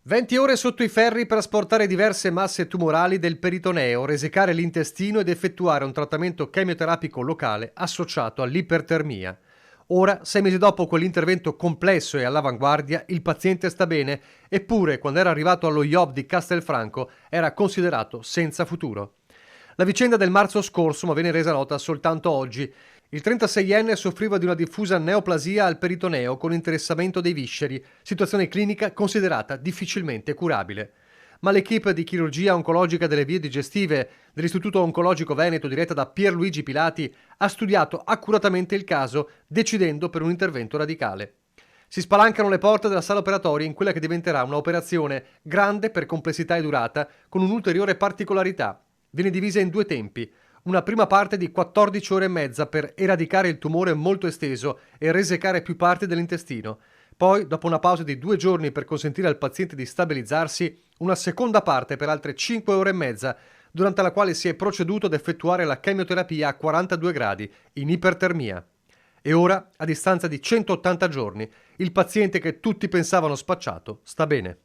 20 ore sotto i ferri per asportare diverse masse tumorali del peritoneo, resecare l'intestino ed effettuare un trattamento chemioterapico locale associato all'ipertermia. Ora, 6 mesi dopo quell'intervento complesso e all'avanguardia, il paziente sta bene, eppure quando era arrivato allo IOP di Castelfranco era considerato senza futuro. La vicenda del marzo scorso ma viene resa nota soltanto oggi. Il 36enne soffriva di una diffusa neoplasia al peritoneo con interessamento dei visceri, situazione clinica considerata difficilmente curabile. Ma l'equipe di chirurgia oncologica delle vie digestive dell'Istituto Oncologico Veneto, diretta da Pierluigi Pilati, ha studiato accuratamente il caso, decidendo per un intervento radicale. Si spalancano le porte della sala operatoria in quella che diventerà un'operazione grande per complessità e durata, con un'ulteriore particolarità. Viene divisa in 2 tempi. Una prima parte di 14 ore e mezza per eradicare il tumore molto esteso e resecare più parti dell'intestino. Poi, dopo una pausa di 2 giorni per consentire al paziente di stabilizzarsi, una seconda parte per altre 5 ore e mezza, durante la quale si è proceduto ad effettuare la chemioterapia a 42 gradi, in ipertermia. E ora, a distanza di 180 giorni, il paziente che tutti pensavano spacciato sta bene.